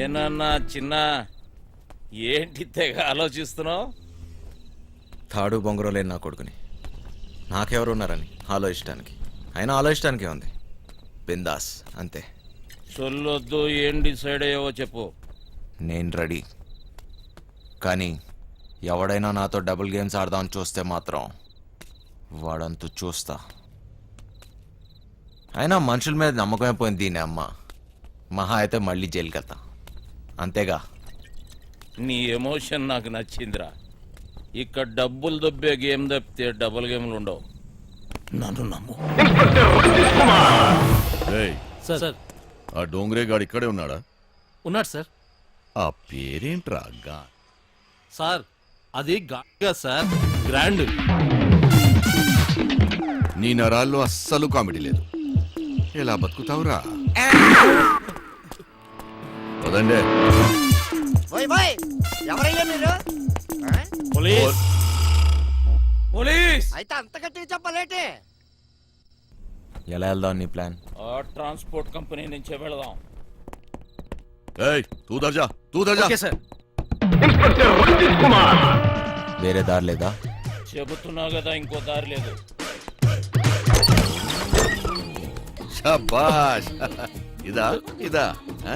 ఏనన్నా చిన్న ఏంటి తెగ ఆలోచిస్తున్నావు? తాడు బొంగరం లేని నా కొడుకుని నాకెవరు ఉన్నారని ఆలోచించడానికి. అయినా ఆలోచించడానికే ఉంది. బిందాస్ అంతే. సొల్లొద్దు, ఏం డిసైడ్ అయ్యావో చెప్పు. నేను రెడీ. కానీ ఎవడైనా నాతో డబుల్ గేమ్స్ ఆడదామని చూస్తే మాత్రం వాడంతు చూస్తా. అయినా మనుషుల మీద నమ్మకమే పోయింది దీని అమ్మ. మహా అయితే మళ్ళీ జైలుకి వెళ్తా అంతేగా. నీ ఎమోషన్ నాకు నచ్చిందిరా. ఇక్కడ డబ్బులు దొబ్బే గేమ్ తప్పితే డబుల్ గేమ్లు ఉండవు. నన్ను నమ్ము. సార్ ఆ డోంగ్రే గాడు ఇక్కడే ఉన్నాడా? ఉన్నాడు సార్. ఆ పేరేంట్రా? సార్ అది గా సార్, గ్రాండ్. నీ నరాల్లో అస్సలు కామెడీ లేదు. ఎలా బతుకుతావురా? వదండే. ఎవరయ్యా మీరు? Police police. అయితే అంత గట్టిగా చెప్పలేటే? ఎలా వెళ్దాం నీ ప్లాన్? ఆ ట్రాన్స్పోర్ట్ కంపెనీ నుంచే వెళదాం. ఏయ్ తూ దర్జా, తూ దర్జా. Okay sir. వేరే దారి లేదా? చెబుతున్నా కదా, ఇంకో దారి లేదు. శభాష్. ఇదా ఇదా ఆ?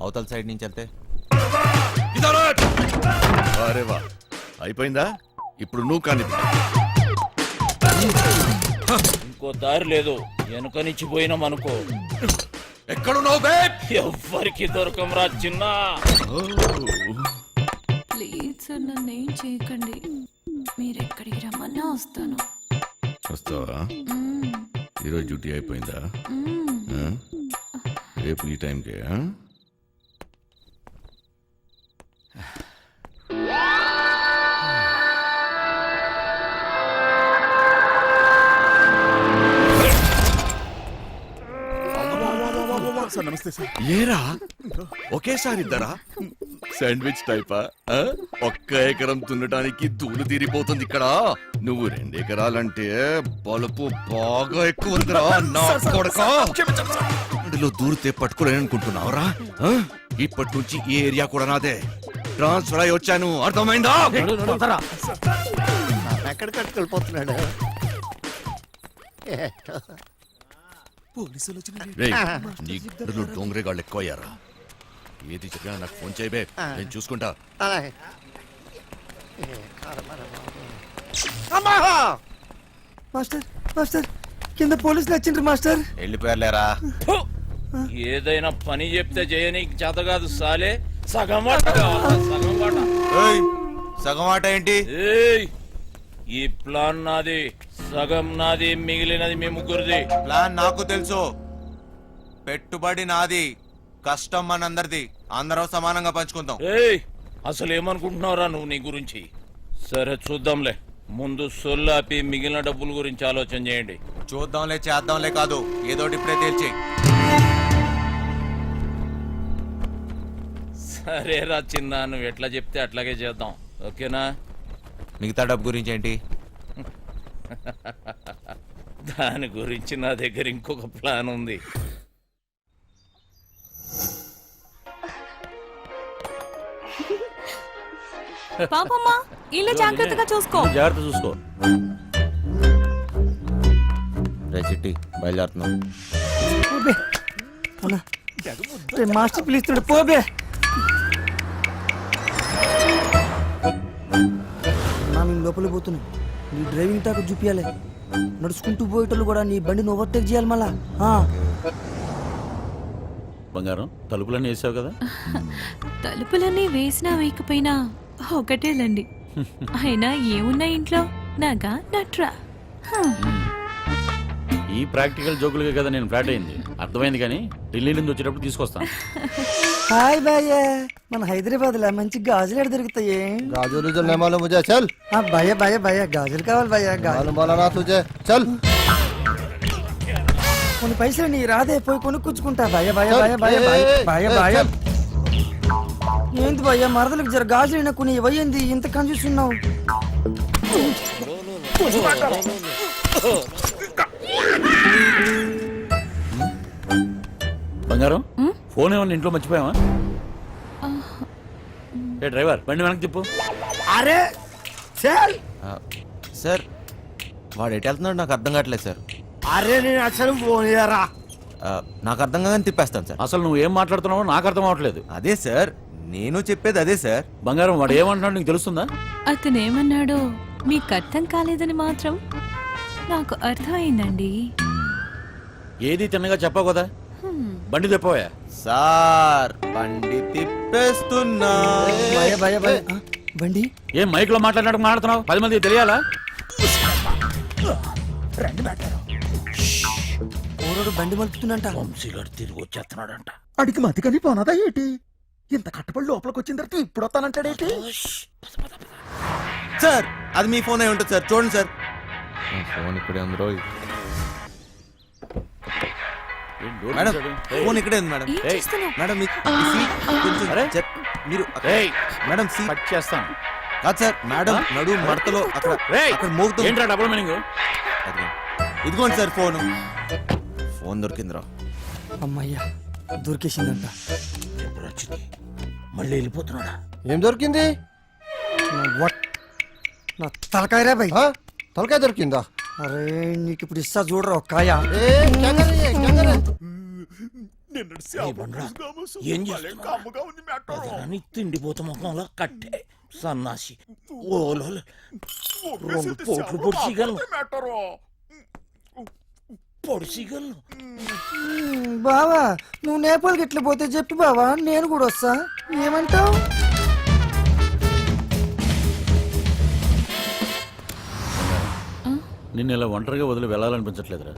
అవతల సైడ్ నుంచి వెళ్తే అరే వా, అయిపోయిందా? ఇప్పుడు నువ్వు కానీ ఇంకో దారి లేదు. వెనుక నుంచి పోయినాం అనుకో, ఎక్కడున్నావు బే? ఎవ్వరికి దొరకంరా చిన్న. ప్లీజ్ సార్, నన్ను ఏం చేయకండి. మీరు ఎక్కడికి రమ్మన్నా వస్తాను. వస్తావా? ఈరోజు డ్యూటీ అయిపోయిందా? ఆ? రేపు ఈ టైంకే? ఏరా ఒకేసారి ఇద్దరా? శాండ్విచ్ టైపా? ఒక్క ఎకరం దున్నడానికి దూలు తీరిపోతుంది ఇక్కడ. నువ్వు 2 ఎకరాలంటే బలుపు బాగా ఎక్కువ ఉందిరా నా కొడకా. అందులో దూరితే పట్టుకోలేననుకుంటున్నావురా? ఇప్పటి నుంచి ఈ ఏరియా కూడా నాదే. ట్రాన్స్ఫర్ అయి వచ్చాను, అర్థమైందా? ఎక్కడ కట్టుకెళ్ళిపోతున్నాడు? రేయ్, నీ గుడ్డలో డోంగ్రే గాళ్ళు ఎక్కువ అయ్యారా? ఏది చెప్పినా నాకు ఫోన్ చేయబే, నేను చూసుకుంటా. అలాగే. మాస్టర్ మాస్టర్, కింద పోలీసులు వచ్చిండ్రు మాస్టర్. వెళ్ళిపోయారులేరా. ఏదైనా పని చెప్తే చేయనీకి చేత కాదు సాలే. సగం వాట కావాలా? సగం వాట. ఏయ్, సగం ఆట ఏంటి? ఏయ్, ఈ ప్లాన్ నాది, సగం నాది, మిగిలినది మీ ముగ్గురిది. ప్లాన్ నాకు తెలుసు. పెట్టుబడి నాది, కష్టం మనందరిది. అందరం సమానంగా పంచుకుందాం. ఏయ్, అసలు ఏమనుకుంటున్నావురా నువ్వు నీ గురించి? సరే చూద్దాంలే. ముందు సొల్లాపి మిగిలిన డబ్బుల గురించి ఆలోచన చేయండి. చూద్దాంలే చేద్దాంలే కాదు, ఏదోటి ఇప్పుడే తేల్చి. సరేరా చిన్న, నువ్వు ఎట్లా చెప్తే అట్లాగే చేద్దాం. ఓకేనా? మిగతా డబ్బు గురించి ఏంటి? దాని గురించి నా దగ్గర ఇంకొక ప్లాన్ ఉంది. పాపమ్మా, ఇల్లు జాగ్రత్తగా చూసుకో. జాగ్రత్త చూసుకో. రే చిట్టి, బయలుదేరుతున్నాం. మాస్టర్ పిలుస్తున్నాడు, పోబే. మేము లోపలికి పోతున్నాం. నీ డ్రైవింగ్ టాక్ చూపించాలి. నడుచుకుంటూ పోయేటోళ్ళు కూడా నీ బండిని ఓవర్టేక్ చేయాలి మళ్ళా. బంగారం, తలుపులన్నీ వేసావు కదా? తలుపులన్నీ వేసినా వేయకపోయినా ఒకటేలండి. అయినా ఏమున్నా ఇంట్లో నాగా నట్రా. ఈ ప్రాక్టికల్ జోకులుగా కదా నేను ఫ్లాట్ అయింది. అర్థమైంది, కానీ ఢిల్లీ నుంచి వచ్చేటప్పుడు తీసుకొస్తాను. హాయ్ భయ్య, మన హైదరాబాద్ లో మంచి గాజులు ఎక్కడ దొరుకుతాయి? गाजर उजर नहीं मालूम मुझे, चल। భయ్య భయ్య భయ్య గాజులు కావాలి భయ్య. मालूम वाला ना तुझे, चल। కొన్ని పైసలు నీ రాదే, పోయి కొనుక్కుంటా. భయ్య భయ్య భయ్య భయ్య భయ్య భయ్య భయ్య. ఏంది భయ్య, మరదలకు జర గాజులు కొన్ని ఇవ్వయింది, ఇంత కన్ఫ్యూస్తున్నావు. బంగారం, ఫోన్ ఏమన్నా ఇంట్లో మర్చిపోయావా? ఏ డ్రైవర్ బండి వెనక్కి తిప్పు. अरे चल సార్ వాడు ఎటు వెళ్తున్నాడు నాకు అర్థం కావట్లేదు సార్. अरे నేను అసలు ఫోన్ చేయరా. నాకు అర్థం కాగానే తిప్పేస్తాను సార్. అసలు నువ్వు ఏం మాట్లాడుతున్నావో నాకు అర్థం అవ్వట్లేదు. అదే సార్ నేను చెప్పేది అదే సార్. బంగారం వాడు ఏమంటున్నాడు నీకు తెలుస్తుందా? అతను ఏమన్నాడో మీకు అర్థం కాలేదని మాత్రం నాకు అర్థమైందండి. ఏది తిన్నగా చెప్పావు కదా, బండి తిప్పవా? సార్ బండి తిప్పేస్తున్నా. భయ భయ భయ బండి ఏం మైక్ లో మాట్లాడినట్టు మాట్లాడుతున్నావు? 10 మందికి తెలియాలా? ఊరోడు బండి మలుపుతుందంట. వంశీగాడు తిరిగి వచ్చేస్తున్నాడంట. అడిగి మతికని పోనదా ఏంటి? ఇంత కట్టబడి లోపలికి వచ్చిన తర్వాత ఇప్పుడు వస్తానంటాడేంటి? సార్ అది మీ ఫోన్ అయి ఉంటుంది సార్, చూడండి సార్. ఫోన్ ఇక్కడే ఉంది రోయ్. ఏం డోర్ మేడం తీశాడు? ఫోన్ ఇక్కడే ఉంది మేడం. ఏం చేస్తున్నావు? మేడం మీ సీట్ కొంచెం అరే. మీరు ఏయ్, మేడం సీట్ కట్ చేస్తాను. కాదు సార్, మేడం నడు మడతలో అక్కడ ఏయ్, అక్కడ మోగుతుంది. ఏంట్రా డబుల్ మీనింగ్? ఇదిగోండి సార్ ఫోన్. ఫోన్ దొరికిందిరా. అమ్మయ్యా దొరికేసిందంట. మళ్ళీ వెళ్ళిపోతున్నాడా? ఏం దొరికింది? నా తలకాయరా భయ్. ఆ? తలకాయ దొరికిందా? అరే నీకు ఇప్పుడు ఇస్తా చూడరా ఒక్కాయ. ఏ కంగారు ఏ, కంగారు. ఏం చేస్తున్నావు? తిండిపోత ముఖంలో కట్టే సన్నాసి. ఓలో 2 కోట్లు పొడిచిగలను. పొడిచిగలను. బావా నువ్వు నేపాల్కి ఎట్లా పోతే చెప్పి బావా, నేను కూడా వస్తా. ఏమంటావు? నిన్ను ఇలా ఒంటరిగా వదిలి వెళ్ళాలనిపించట్లేదురా.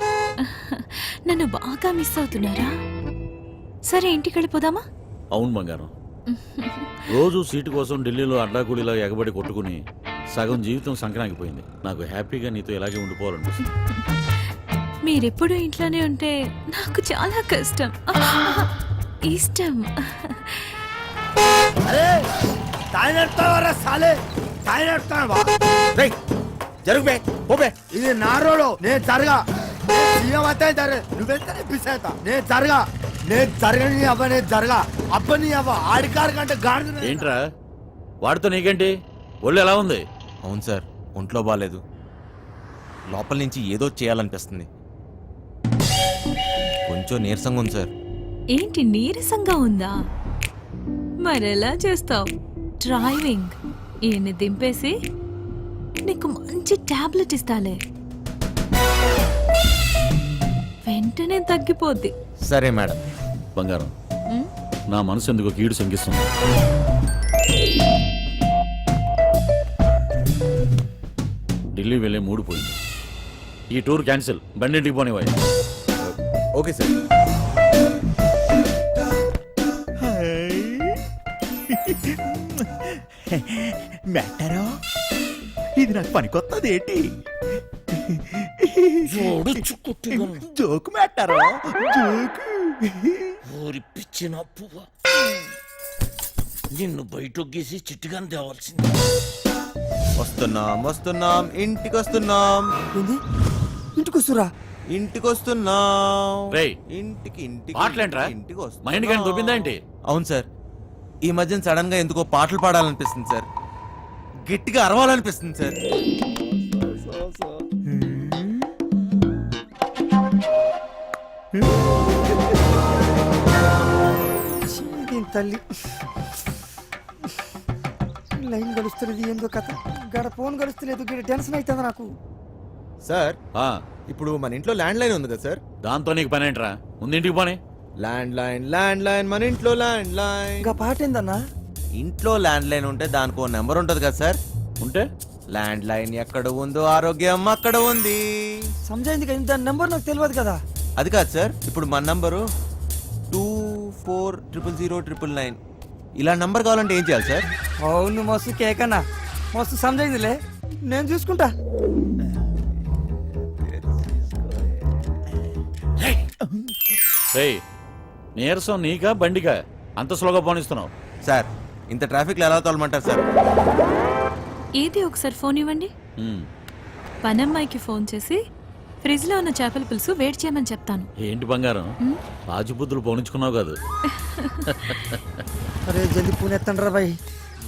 నన్ను బాగా మిస్ అవుతున్నారా? సరే ఇంటికి వెళ్ళిపోదామా? అవును బంగారం, రోజు సీటు కోసం ఢిల్లీలో అడ్డాకూడిలా ఎగబడి కొట్టుకుని సగం జీవితం సంక్రాంతిపోయింది. నాకు హ్యాపీగా నీతో ఇలాగే ఉండిపోవాలనిపిస్తుంది. మీరెప్పుడు ఇంట్లోనే ఉంటే నాకు చాలా కష్టం. ఇష్టం. అరే తాయి నడుస్తావరా సాలే, తాయి నడుస్తావా? జరుగు బే, పో బే. ఇది నా రోడ్, నేను జరగా. సీఎం అయితే జరగ, నువ్వెంత పిసేతా. నేను జరగా, నేను జరగని అవ్వ, నేను జరగా అబ్బని అవ్వ. ఆడికారు కంటే గాడి. ఏంట్రా వాడితో నీకేంటి? ఒళ్ళు ఎలా ఉంది? అవును సార్ ఒంట్లో బాగాలేదు. లోపల నుంచి ఏదో చేయాలనిపిస్తుంది. కొంచెం నీరసంగా ఉంది సార్. ఏంటి నీరసంగా ఉందా? మరెలా చేస్తావు? డ్రైవింగ్ ఈయన్ని దింపేసి నీకు మంచి టాబ్లెట్ ఇస్తాలే, వెంటనే తగ్గిపోద్ది. సరే మేడం. బంగారం, నా మనసు ఎందుకో కీడు శంకిస్తుంది. ఢిల్లీ వెళ్ళే మూడు పోయింది. ఈ టూర్ క్యాన్సిల్, బండింటికి పోనివ్వాలి. Okay sir. మెట్టరో ఇది నాకు పనికొత్తది ఏంటి? జోకు మెట్టరో జోకు. ఊరి పిచ్చిన పువ్వ, నిన్ను బయటొగ్గేసి చిట్టుగాని తేవాల్సింది. వస్తున్నాం వస్తున్నాం ఇంటికి వస్తున్నాం. ఏంది ఇంటికి వస్తురా? ఇంటికి వస్తున్నాం. రేయ్, ఇంటికి ఇంటికి పాటలేంట్రా? ఇంటికి వస్తున్నాం. మైండ్ కానీ దొబ్బిందా ఏంటి? అవును సార్, ఈ మధ్యన సడన్ గా ఎందుకో పాటలు పాడాలనిపిస్తుంది సార్. గట్టిగా అరవాలనిపిస్తుంది సార్. దీని తల్లి లైన్ గడుస్తున్నది ఏందో కథ. గడ ఫోన్ గడుస్తలేదు, గడ టెన్షన్ అవుతుంది నాకు. సార్ ఆ, ఇప్పుడు మన ఇంట్లో ల్యాండ్ లైన్ ఉంది కదా సార్. దాంతో నీకు పని ఏంట్రా? ముందు ఇంటికి పోనీ. ల్యాండ్ లైన్ మన ఇంట్లో ల్యాండ్ లైన్. ఇంకా పాట ఏందన్నా? ఇంట్లో ల్యాండ్ లైన్ ఉంటే దానికి ఓ నెంబర్ ఉంటుంది కదా సార్. ఉంటే ల్యాండ్ లైన్ ఎక్కడ ఉందో ఆరోగ్యం అక్కడ ఉంది. సమజైంది కదా, దాని నెంబర్ నాకు తెలియదు కదా. అది కాదు సార్, ఇప్పుడు మన నంబరు 24000999. ఇలా నంబర్ కావాలంటే ఏం చేయాలి సార్? అవును మస్తు కేకన్నా, మస్తు సమజైందిలే, నేను చూసుకుంటా. రేయ్, నీరసం నీకా బండికా? అంత స్లోగా పోనిస్తున్నావు? సార్ ఇంత ట్రాఫిక్లో ఎలా తోలమంటారు సార్? ఏది ఒకసారి ఫోన్ ఇవ్వండి. పనమ్మాయికి ఫోన్ చేసి ఫ్రిడ్జ్ లో ఉన్న చేపల పులుసు వేడి చేయమని చెప్తాను. ఏంటి బంగారం, రాజుబుద్ధులు పోనించుకున్నావు కాదు? అరే జల్ది పూణె ఎత్తండి రా బాయ్,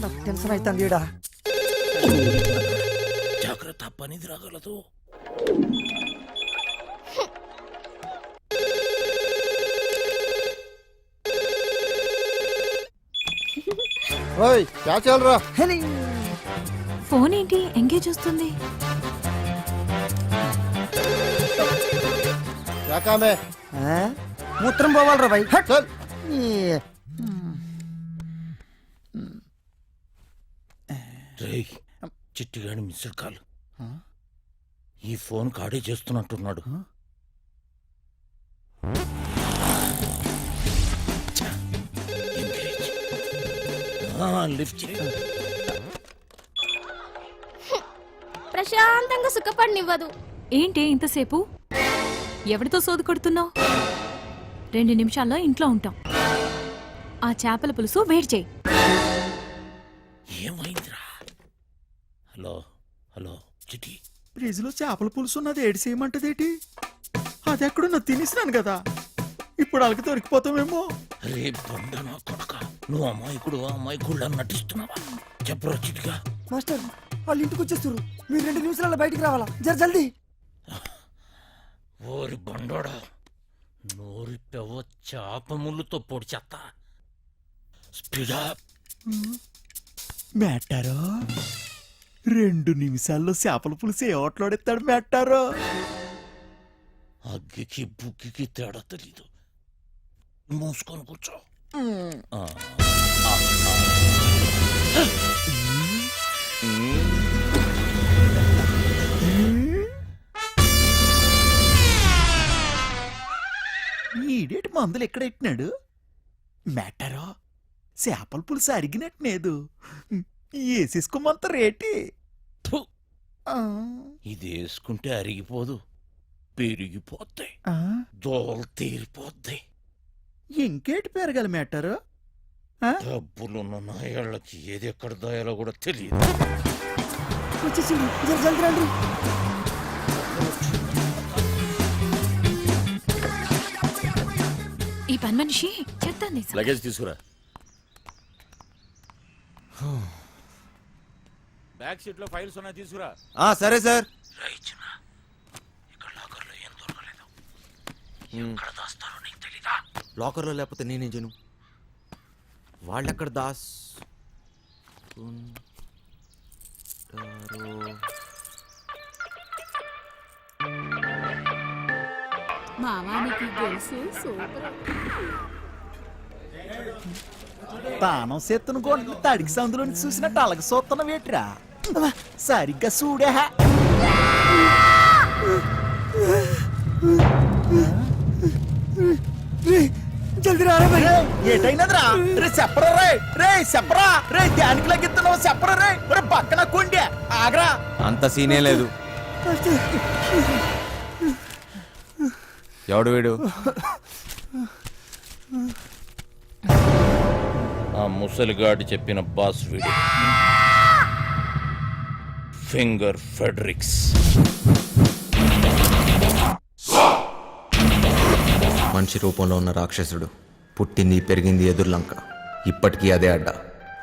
నాకు టెన్షన్ అవుతుంది ఈడ. జాగ్రత్త, పనిది రాగలదు. ఓయ్ క్యా చల్ రా? హెలి. ఫోన్ ఏంటి ఎంగేజ్ వస్తుంది? క్యా కామ్ హై? ఆ? మూత్రం పోవాలరా బాయ్. హట్. చల్. ఈ- రేయ్, చిట్టిగాడి మిస్డ్ కాల్. ఈ ఫోన్ కాడే చేస్తున్నట్టున్నాడు. ఛ, ఎంగేజ్. లిఫ్ట్ చేయి. ప్రశాంతంగా సుఖపడినివ్వదు. ఏంటి ఇంతసేపు? ఎవరితో సోది కొడుతున్నావు? 2 నిమిషాల్లో ఇంట్లో ఉంటాం. ఆ చేపల పులుసు వేడి చేయి. ఏమైందిరా? హలో హలో చిట్టి. ఫ్రిడ్జ్ లో చేపల పులుసు ఉన్నది ఏడు చేయమంటదేటి? అది ఎక్కడున్నా తినేసినాను కదా, ఇప్పుడు అలకి దొరికిపోతామేమో. రే బండ నా కొడక, నువ్వు అమ్మాయికుడు నటిస్తున్నావా? చెప్పరా చిటిగా. మాస్టర్ వాళ్ళు ఇంటికి వచ్చేస్తారు, మీరు 2 నిమిషాలలో బయటికి రావాలా, జర జల్దీ. ఓరి బండోడా, నోరి పెవ చేప ముళ్ళుతో పొడి చెత్త. స్పీడా. మేటారో 2 నిమిషాల్లో చేపల పులుసు ఏ ఓట్లాడెత్తాడు మేటారో. అగ్గికి బుగ్గికి తేడా తెలీదు. మూసుకొని కూర్చో. ఈడేటి మందులు ఎక్కడెట్టినాడు మేటారో? చేపల పులుసు అరిగినట్లేదు, వేసేసుకోమంత రేటి. ఫు, ఇది వేసుకుంటే అరిగిపోదు, పెరిగిపోతాయి, దోలు తీరిపోద్ది. ఇంకేటి పెరగాలి మేటారో? డబ్బులున్న నాయాళ్ళకి ఏది ఎక్కడ దాయాలో కూడా తెలియదు. వచ్చేసింది, జర జల్దీ రండి. ఈ పని మనిషి చెప్తాను. లగేజ్ తీసుకురా. బ్యాక్ సీట్ లో ఫైల్స్ ఉన్నాయి, తీసుకురా. సరే సార్. రైచునా, ఇక్కడ లాకర్లో ఏం దొరకలేదు. ఎక్కడ దాస్తారో నీకు తెలీదా? లాకర్లో లేకపోతే నేనే జను. వాళ్ళెక్కడ దాస్ మావానికి గొలుసు సూపర్. తానం సెత్తును కొట్టి తడికి సందులోని చూసినట్టు అలగ సోత్తన వేట్రా. సరిగ్గా చూడే. జల్దీ రారా బాయ్. ఏటైనదిరా? రే చెప్పరా రే, రే చెప్పరా రే, దానికి లగిస్తున్నావు చెప్పరా రే. రే పక్కన కొండే ఆగరా. అంత సీనే లేదు. ఎవడు వీడు? ఆ ముసలిగాడు చెప్పిన బాస్ వీడు. ఫింగర్ ఫెడరిక్స్. మనిషి రూపంలో ఉన్న రాక్షసుడు. పుట్టింది పెరిగింది ఎదుర్లంక. ఇప్పటికీ అదే అడ్డ.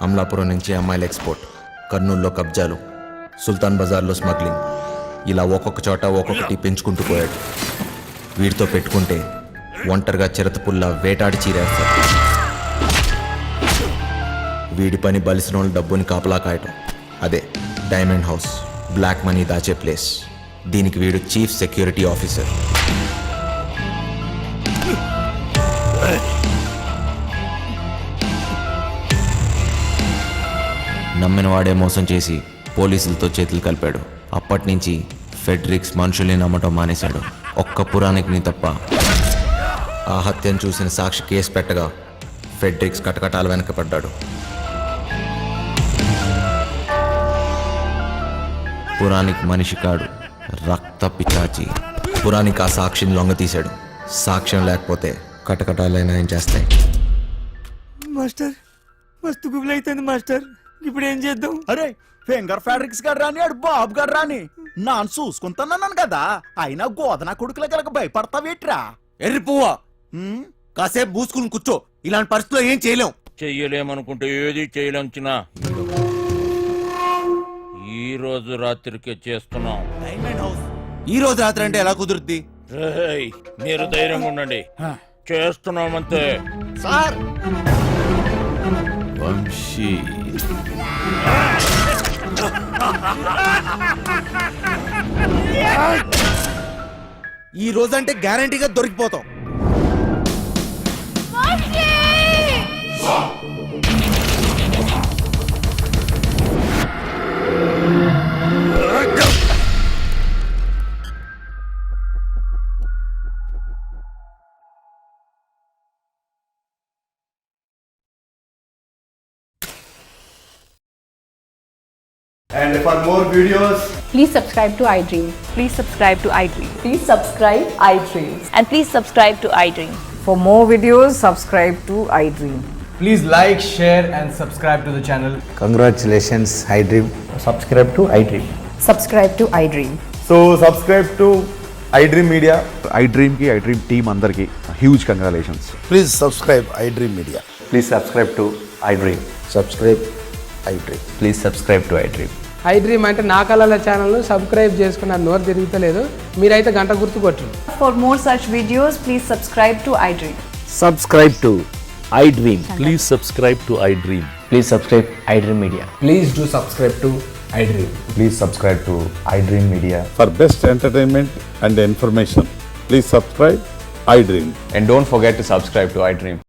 అమలాపురం నుంచి అమ్మాయిల ఎక్స్పోర్ట్, కర్నూలులో కబ్జాలు, సుల్తాన్ బజార్లో స్మగ్లింగ్, ఇలా ఒక్కొక్క చోట ఒక్కొక్కటి పెంచుకుంటూ పోయాడు. వీడితో పెట్టుకుంటే ఒంటరిగా చిరతపుల్లా వేటాడి చీరేస్తాడు. వీడి పని బలిసిన వాళ్ళు డబ్బుని కాపలా కాయటం. అదే డైమండ్ హౌస్, బ్లాక్ మనీ దాచే ప్లేస్. దీనికి వీడు చీఫ్ సెక్యూరిటీ ఆఫీసర్. నమ్మిన వాడే మోసం చేసి పోలీసులతో చేతులు కలిపాడు. అప్పటి నుంచి ఫెడ్రిక్స్ మనుషుల్ని నమ్మటం మానేశాడు. ఒక్క పురాణికిని తప్ప. ఆ హత్యను చూసిన సాక్షి కేసు పెట్టగా ఫెడ్రిక్స్ కటకటాల వెనకపడ్డాడు. పురాణిక్ మనిషి కాడు, రక్త పిచాచి. పురాణిక్ ఆ సాక్షిని లొంగతీశాడు. సాక్ష్యం లేకపోతే కటకటాలైనా ఏం చేస్తాయి? మాస్టర్ మస్తు గుబులు అవుతుంది మాస్టర్, ఇప్పుడు ఏం చేద్దాం? అరే ఫింగర్ ఫ్యాడ్రిక్స్ గారు రాని, ఆడు బాబు గారు రాని, నాను చూసుకుంటున్నాను కదా. అయినా గోదనా కొడుకుల కనుక భయపడతావేట్రా? ఎర్రి పువ్వా, కాసేపు పూసుకుని కూర్చో. ఇలాంటి పరిస్థితుల్లో ఏం చేయలేం. చెయ్యలేమనుకుంటే ఏది చేయలేంచినా ఈ రోజు రాత్రికే చేస్తున్నాం. ఈ రోజు రాత్రి అంటే ఎలా కుదురుద్ది? రేయ్, మీరు ధైర్యంగా ఉండండి, చేస్తున్నామంతే. సార్ వంశీ ఈ రోజంటే గ్యారంటీగా దొరికిపోతాం. And for more videos, Please subscribe to iDream. Please subscribe to iDream. Please subscribe iDreams. And please subscribe to iDream. For more videos, subscribe to iDream. please like, share and subscribe to the channel. Congratulations iDream. Subscribe to iDream. Subscribe to iDream. So subscribe to iDream Media. iDream కి iDream team అందరికి huge congratulations. Please subscribe iDream Media. Please subscribe to iDream. Subscribe iDream. Please subscribe to iDream. iDream అంటే నా కళల channel subscribe చేసుకున్న నోరు తిరుగుతలేదు. మీరైతే గంట గుర్తు కొట్టండి. For more such videos, please subscribe to iDream. Subscribe to iDream. Please subscribe to iDream. Please subscribe iDream Media. Please do subscribe to iDream. Please subscribe to iDream media. For best entertainment and information, please subscribe iDream. And don't forget to subscribe to iDream.